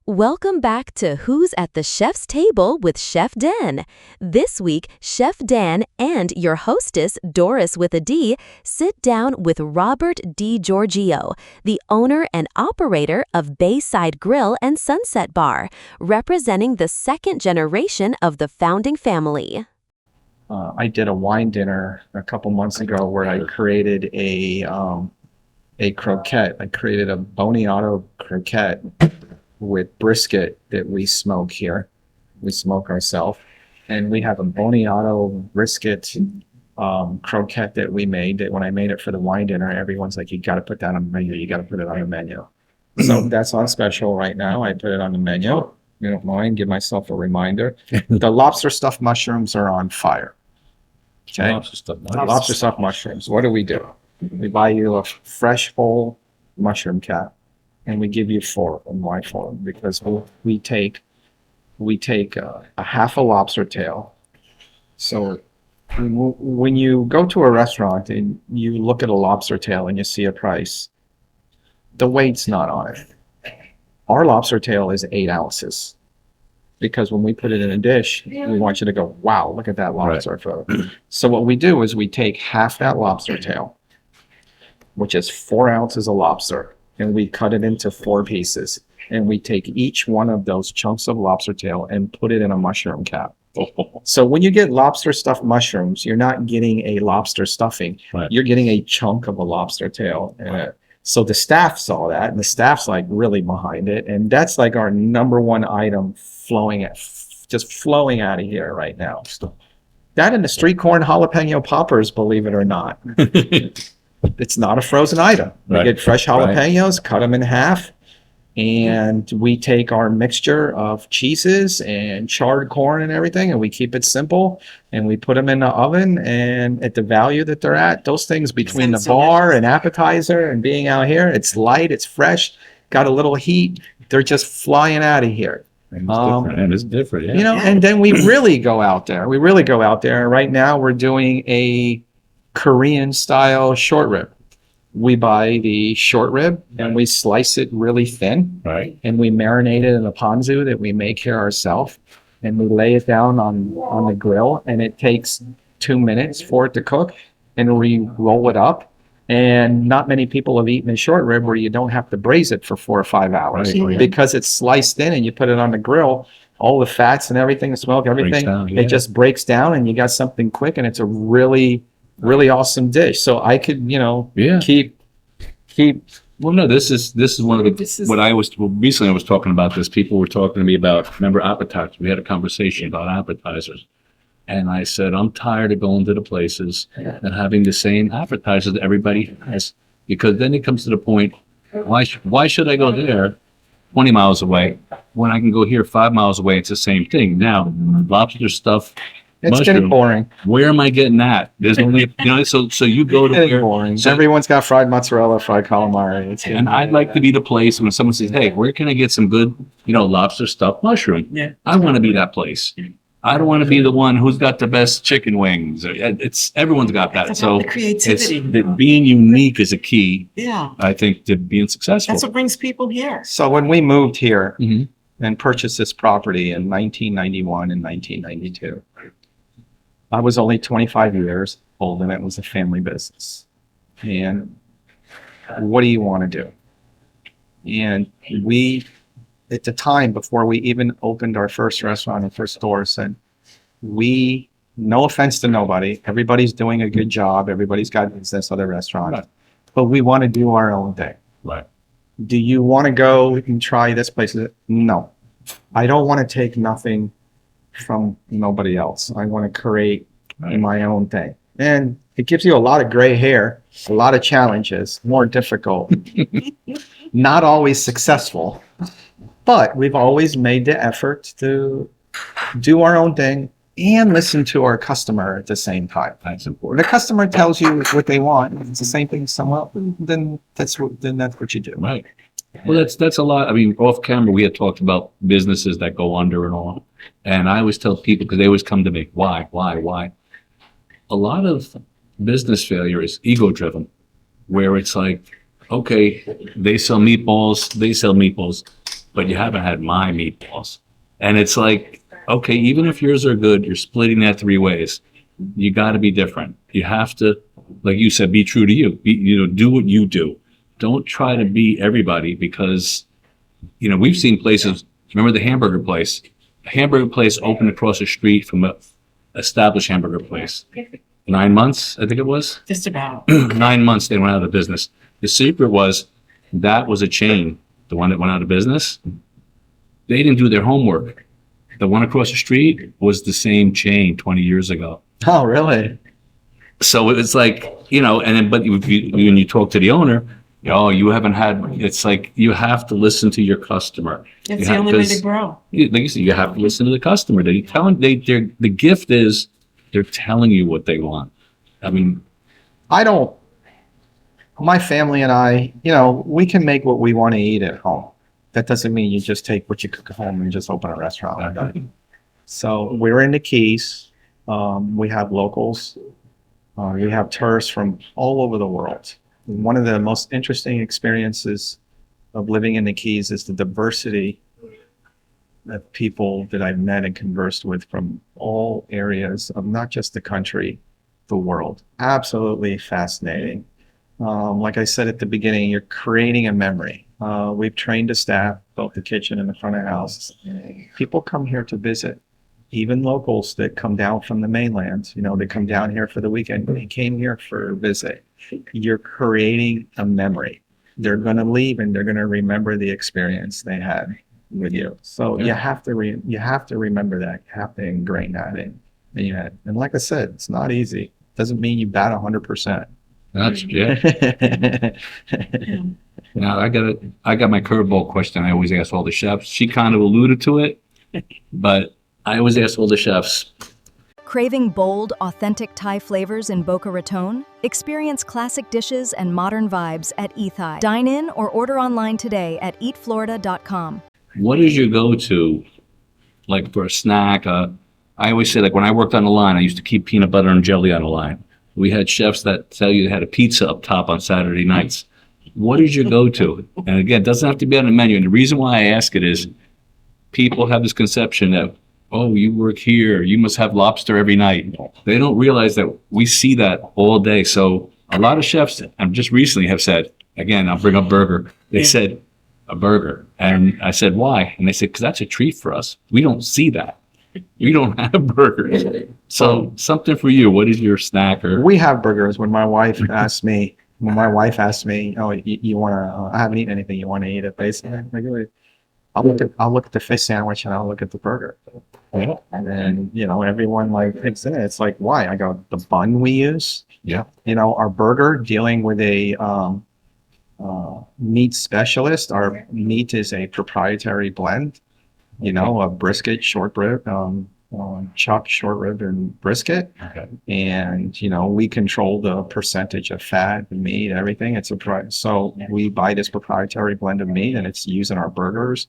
Welcome back to Who's at the Chef's Table with Chef Dan. This week, Chef Dan and your hostess, Doris WithaD, sit down with Robert De Giorgio, the owner and operator of Bayside Grill and Sunset Bar, representing the second generation of the founding family. I did a wine dinner a couple months ago where I created a croquette. I created a Boniato croquette with brisket that we smoke here. We smoke ourselves. And we have a Boniato brisket croquette that we made, that when I made it for the wine dinner, everyone's like, you got to put that on the menu. You got to put it on the menu. So that's on special right now. I put it on the menu. You don't mind, give myself a reminder. The lobster-stuffed mushrooms are on fire. Okay? Lobster-stuffed mushrooms. What do? We buy you a fresh whole mushroom cap. And we give you 4 of them. Why 4? Because we take a half a lobster tail. So when you go to a restaurant and you look at a lobster tail and you see a price, the weight's not on it. Our lobster tail is 8 ounces. Because when we put it in a dish, we want you to go, wow, look at that lobster. Right. So what we do is we take half that lobster tail, which is 4 ounces of lobster, and we cut it into 4 pieces. And we take each one of those chunks of lobster tail and put it in a mushroom cap. So when you get lobster stuffed mushrooms, you're not getting a lobster stuffing. Right. You're getting a chunk of a lobster tail. So the staff saw that, and the staff's like really behind it. And that's like our number one item just flowing out of here right now. That and the street corn jalapeno poppers, believe it or not. It's not a frozen item. We get fresh jalapenos, cut them in half, and we take our mixture of cheeses and charred corn and everything, and we keep it simple, and we put them in the oven. And at the value that they're at, those things between the bar and appetizer and being out here, it's light, it's fresh, got a little heat. They're just flying out of here. It's different. Yeah. You know, and then we really go out there. Right now, we're doing a Korean-style short rib. We buy the short rib and we slice it really thin. Right. And we marinate it in a ponzu that we make here ourselves. And we lay it down on the grill, and it takes 2 minutes for it to cook. And we roll it up. And not many people have eaten a short rib where you don't have to braise it for 4 or 5 hours. Right. Because it's sliced thin and you put it on the grill. All the fats and everything, the smoke, everything, it just breaks down, and you got something quick, and it's a really awesome dish. So I could, keep. Well, no, this is one of the, recently I was talking about this. People were talking to me about, remember appetizers? We had a conversation about appetizers. And I said, I'm tired of going to the places and having the same appetizers that everybody has, because then it comes to the point, why should I go there 20 miles away when I can go here 5 miles away? It's the same thing. Now, lobster stuff, it's getting boring. Where am I getting that? There's only, so you go to where boring. So everyone's got fried mozzarella, fried calamari. And I'd like to be the place when someone says, hey, where can I get some good, lobster stuffed mushroom? Yeah. I want to be that place. I don't want to be the one who's got the best chicken wings. Everyone's got that. That's so the creativity. Being unique is a key. Yeah. I think, to being successful. That's what brings people here. So when we moved here and purchased this property in 1991 and 1992, I was only 25 years old, and it was a family business. And what do you want to do? And we, at the time, before we even opened our first restaurant and first store, said, no offense to nobody, everybody's doing a good job, everybody's got business, other restaurants, but we want to do our own thing. Right. Do you want to go and try this place? No. I don't want to take nothing from nobody else. I want to create my own thing. And it gives you a lot of gray hair, a lot of challenges, more difficult, not always successful. But we've always made the effort to do our own thing and listen to our customer at the same time. That's important. The customer tells you what they want. If it's the same thing somewhere else, then that's what you do. Right. Well, that's a lot. I mean, off camera, we had talked about businesses that go under and all. And I always tell people, because they always come to me, why? A lot of business failure is ego-driven, where it's like, okay, they sell meatballs. but you haven't had my meatballs. And it's like, okay, even if yours are good, you're splitting that 3 ways. You got to be different. You have to, like you said, be true to you. Do what you do. Don't try to be everybody, because, we've seen places. Remember the hamburger place? A hamburger place opened across the street from a established hamburger place. 9 months, I think it was. Just about. 9 months they went out of business. The secret was that was a chain. The one that went out of business, they didn't do their homework. The one across the street was the same chain 20 years ago. Oh, really? So it's like, but when you talk to the owner, you haven't had, it's like, you have to listen to your customer. It's the only way to grow. Like you said, you have to listen to the customer. The gift is they're telling you what they want. I mean, my family and I, we can make what we want to eat at home. That doesn't mean you just take what you cook at home and just open a restaurant. So we're in the Keys. We have locals. We have tourists from all over the world. One of the most interesting experiences of living in the Keys is the diversity of people that I've met and conversed with from all areas of not just the country, the world. Absolutely fascinating. Like I said at the beginning, you're creating a memory. We've trained a staff, built the kitchen in the front of the house. People come here to visit, even locals that come down from the mainland. They come down here for the weekend. They came here for a visit. You're creating a memory. They're going to leave and they're going to remember the experience they had with you. So you have to remember that. You have to ingrain that in your head. And like I said, it's not easy. Doesn't mean you bat 100%. That's Now I got my curveball question I always ask all the chefs. She kind of alluded to it, but I always ask all the chefs. Craving bold, authentic Thai flavors in Boca Raton? Experience classic dishes and modern vibes at Ethai. Dine in or order online today at eatflorida.com. What is your go-to, like for a snack? I always say, like when I worked on the line, I used to keep peanut butter and jelly on the line. We had chefs that tell you they had a pizza up top on Saturday nights. What is your go-to? And again, it doesn't have to be on the menu. And the reason why I ask it is people have this conception that, oh, you work here, you must have lobster every night. They don't realize that we see that all day. So a lot of chefs, just recently have said, again, I'll bring up burger. They said a burger. And I said, why? And they said, because that's a treat for us. We don't see that. We don't have burgers. So something for you. What is your snack? Or we have burgers. When my wife asked me, oh, you want to, I haven't eaten anything, you want to eat it, basically. I'll look at the fish sandwich and I'll look at the burger. And then, everyone thinks in it. It's like, why? I go, the bun we use. Yeah. Our burger, dealing with a meat specialist. Our meat is a proprietary blend. A brisket, short rib, chuck, short rib, and brisket. Okay. And, we control the percentage of fat, meat, everything. So we buy this proprietary blend of meat and it's used in our burgers.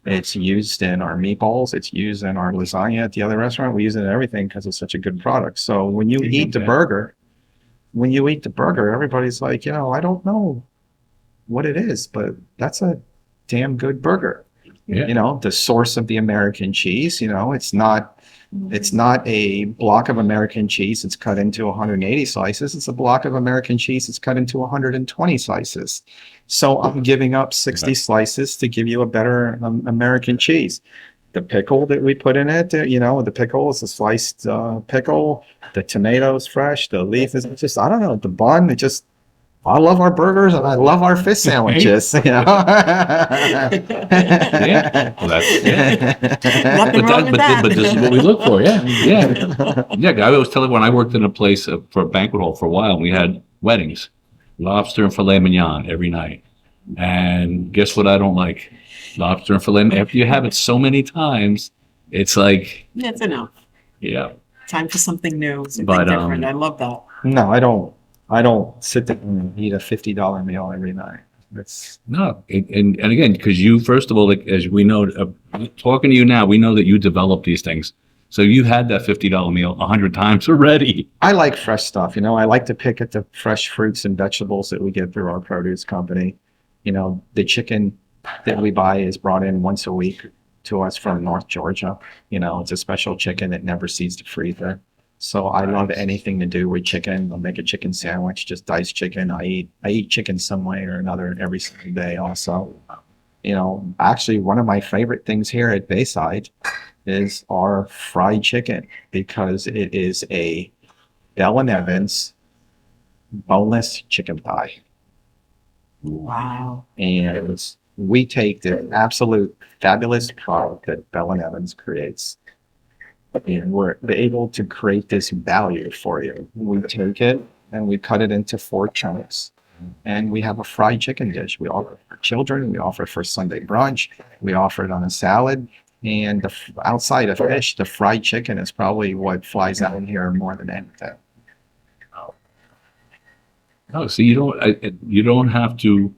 It's used in our meatballs. It's used in our lasagna at the other restaurant. We use it in everything because it's such a good product. So when you eat the burger, everybody's like, I don't know what it is, but that's a damn good burger. Yeah. The source of the American cheese, it's not a block of American cheese. It's cut into 180 slices. It's a block of American cheese. It's cut into 120 slices. So I'm giving up 60 slices to give you a better American cheese. The pickle that we put in it, the pickle is a sliced pickle. The tomatoes fresh. The leaf is just, I don't know, the bun, I love our burgers and I love our fish sandwiches. Yeah. Well, Nothing wrong with that. But this is what we look for. Yeah. I always tell everyone I worked in a place for a banquet hall for a while. And we had weddings, lobster and filet mignon every night. And guess what I don't like? Lobster and filet mignon. After you have it so many times, it's like. That's enough. Yeah. Time for something new, something But, different. I love that. No, I don't sit there and eat a $50 meal every night. No, and again, because you, first of all, as we know, talking to you now, we know that you develop these things. So you had that $50 meal 100 times already. I like fresh stuff. I like to pick at the fresh fruits and vegetables that we get through our produce company. The chicken that we buy is brought in once a week to us from North Georgia. You know, it's a special chicken that never sees the freezer. So I love anything to do with chicken. I'll make a chicken sandwich, just diced chicken. I eat chicken some way or another every single day also. You know, actually one of my favorite things here at Bayside is our fried chicken, because it is a Bell & Evans boneless chicken thigh. Wow. And we take the absolute fabulous product that Bell & Evans creates, and we're able to create this value for you. We take it and we cut it into 4 chunks, and we have a fried chicken dish. We offer it for children. We offer it for Sunday brunch. We offer it on a salad. And outside of fish, the fried chicken is probably what flies out in here more than anything. No, so you don't have to,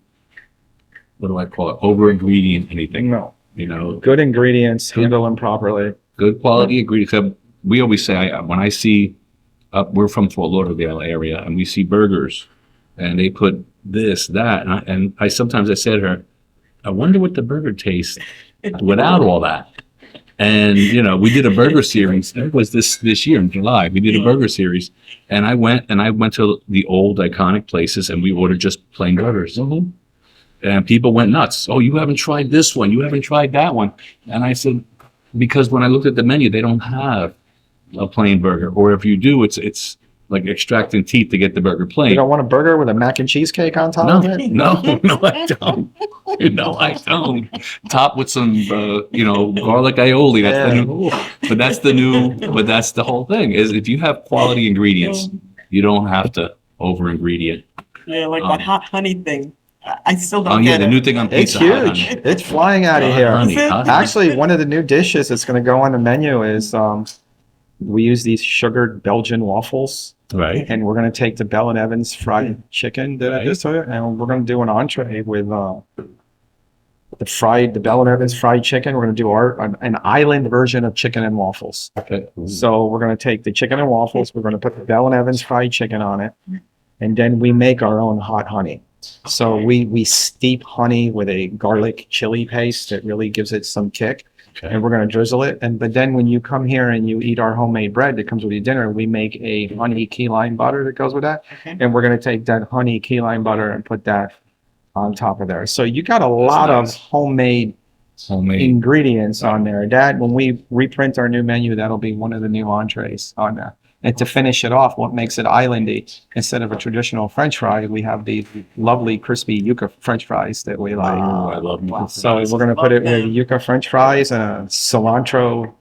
what do I call it, over ingredient anything. No. You know, Good ingredients, handle them properly. good quality ingredients. We always say, when I see, we're from Fort Lauderdale area, and we see burgers, and they put this, that, and I sometimes I say to her, I wonder what the burger tastes without all that. And you know, we did a burger series. It was this year in July. We did a burger series, and I went to the old iconic places, and we ordered just plain burgers. And people went nuts. Oh, you haven't tried this one. You haven't tried that one. And I said, because when I looked at the menu, they don't have a plain burger, or if you do, it's like extracting teeth to get the burger plain. You don't want a burger with a mac and cheese cake on top No, of it? no, I don't. No, I don't. Top with some, garlic aioli. That's the new. But that's the whole thing. Is if you have quality ingredients, you don't have to over ingredient. Yeah, like that hot honey thing. I still don't Oh yeah, get the it. new thing on It's pizza. Hot huge. honey. It's flying out of here. Honey, Is it? hot honey. Actually, one of the new dishes that's going to go on the menu is we use these sugared Belgian waffles, Right. and we're going to take the Bell & Evans fried chicken that I just told you, and we're going to do an entree with the Bell & Evans fried chicken. We're going to do an island version of chicken and waffles. Okay. So we're going to take the chicken and waffles. We're going to put the Bell & Evans fried chicken on it, and then we make our own hot honey. So we steep honey with a garlic chili paste that really gives it some kick. Okay. And we're going to drizzle it. But then when you come here and you eat our homemade bread that comes with your dinner, we make a honey key lime butter that goes with that. Okay. And we're going to take that honey key lime butter and put that on top of there. So you got a lot of homemade ingredients on there. That when we reprint our new menu, that'll be one of the new entrees on there. And to finish it off, what makes it islandy, instead of a traditional French fry, we have these lovely crispy Yuca French fries that we like. Oh, I love them. So we're going to put it with Yuca French fries and a cilantro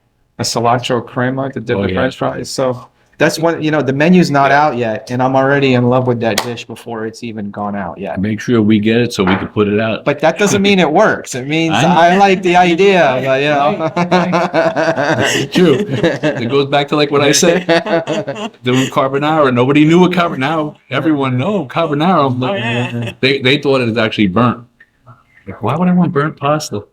crema to dip Oh, the yeah. French fries. So that's one, the menu's not out yet, and I'm already in love with that dish before it's even gone out yet. Make sure we get it so we can put it out. But that doesn't mean it works. It means I I like the idea, but It's true. It goes back to like what I said. Doing carbonara. Nobody knew what carbonara. Now everyone knows carbonara. Oh, yeah. They thought it was actually burnt. Like, why would I want burnt pasta?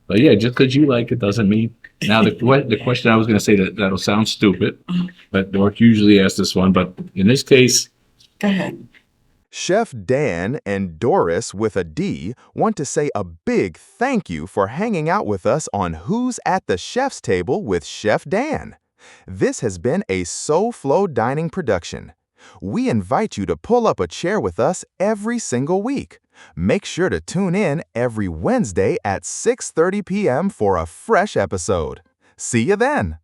But yeah, just because you like it doesn't mean. Now the question I was going to say that'll sound stupid, but Dork usually asks this one. But in this case, Go ahead. Chef Dan and Doris WithaD want to say a big thank you for hanging out with us on Who's at the Chef's Table with Chef Dan. This has been a SoFloDining production. We invite you to pull up a chair with us every single week. Make sure to tune in every Wednesday at 6:30 p.m. for a fresh episode. See you then!